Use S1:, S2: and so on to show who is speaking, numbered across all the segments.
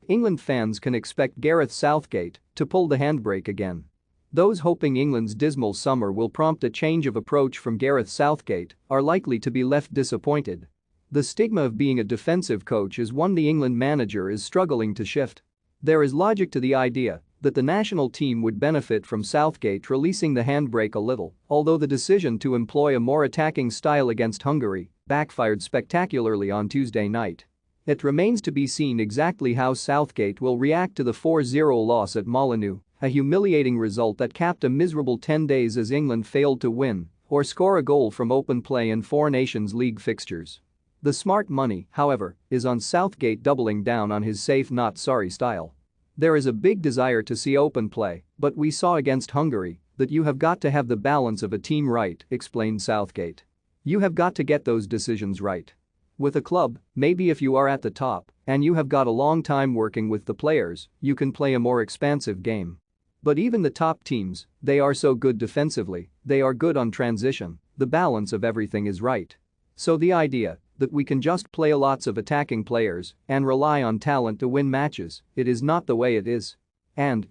S1: England fans can expect Gareth Southgate to pull the handbrake again. Those hoping England's dismal summer will prompt a change of approach from Gareth Southgate are likely to be left disappointed. The stigma of being a defensive coach is one the England manager is struggling to shift. There is logic to the idea that the national team would benefit from Southgate releasing the handbrake a little, although the decision to employ a more attacking style against Hungary backfired spectacularly on Tuesday night. It remains to be seen exactly how Southgate will react to the 4-0 loss at Molineux, a humiliating result that capped a miserable 10 days as England failed to win or score a goal from open play in Four Nations League fixtures. The smart money, however, is on Southgate doubling down on his safe not sorry style. There is a big desire to see open play, but we saw against Hungary that you have got to have the balance of a team right, explained Southgate. You have got to get those decisions right. With a club, maybe if you are at the top and you have got a long time working with the players, you can play a more expansive game. But even the top teams, they are so good defensively, they are good on transition, the balance of everything is right. So the idea that we can just play lots of attacking players and rely on talent to win matches, it is not the way it is. And,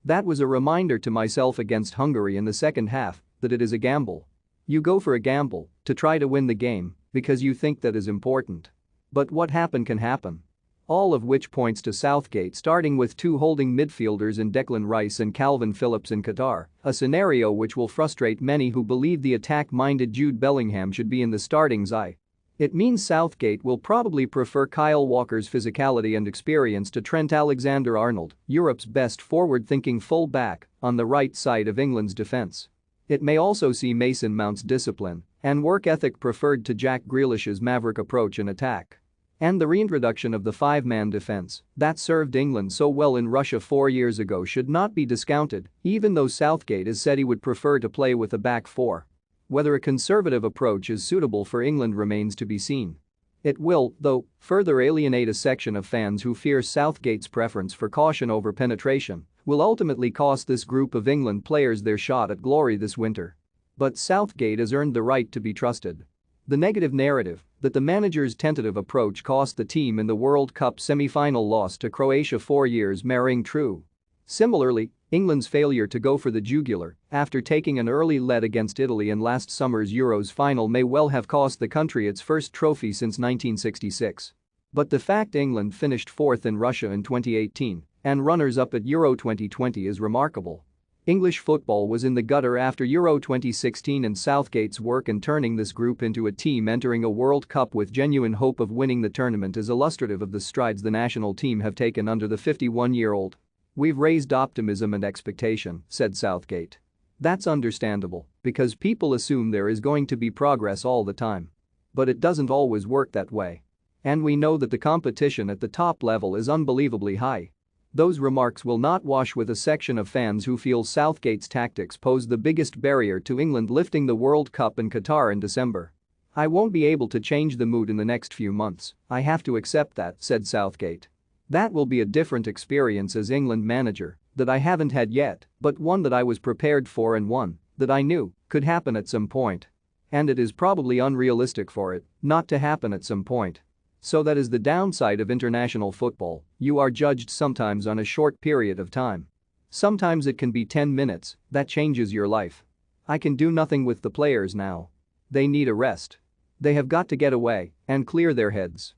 S1: that was a reminder to myself against Hungary in the second half that it is a gamble. You go for a gamble to try to win the game because you think that is important. But what happen can happen. All of which points to Southgate starting with two holding midfielders in Declan Rice and Calvin Phillips in Qatar, a scenario which will frustrate many who believe the attack-minded Jude Bellingham should be in the starting side. It means Southgate will probably prefer Kyle Walker's physicality and experience to Trent Alexander-Arnold, Europe's best forward-thinking full-back, on the right side of England's defence. It may also see Mason Mount's discipline and work ethic preferred to Jack Grealish's maverick approach in attack. And the reintroduction of the five-man defence that served England so well in Russia 4 years ago should not be discounted, even though Southgate has said he would prefer to play with a back four. Whether a conservative approach is suitable for England remains to be seen. It will, though, further alienate a section of fans who fear Southgate's preference for caution over penetration will ultimately cost this group of England players their shot at glory this winter. But Southgate has earned the right to be trusted. The negative narrative that the manager's tentative approach cost the team in the World Cup semi-final loss to Croatia 4 years may ring true. Similarly, England's failure to go for the jugular after taking an early lead against Italy in last summer's Euros final may well have cost the country its first trophy since 1966. But the fact England finished fourth in Russia in 2018 and runners-up at Euro 2020 is remarkable. English football was in the gutter after Euro 2016 and Southgate's work in turning this group into a team entering a World Cup with genuine hope of winning the tournament is illustrative of the strides the national team have taken under the 51-year-old. We've raised optimism and expectation, said Southgate. That's understandable, because people assume there is going to be progress all the time. But it doesn't always work that way. And we know that the competition at the top level is unbelievably high. Those remarks will not wash with a section of fans who feel Southgate's tactics pose the biggest barrier to England lifting the World Cup in Qatar in December. I won't be able to change the mood in the next few months, I have to accept that, said Southgate. That will be a different experience as England manager that I haven't had yet, but one that I was prepared for and one that I knew could happen at some point. And it is probably unrealistic for it not to happen at some point. So that is the downside of international football, you are judged sometimes on a short period of time. Sometimes it can be 10 minutes that changes your life. I can do nothing with the players now. They need a rest. They have got to get away and clear their heads.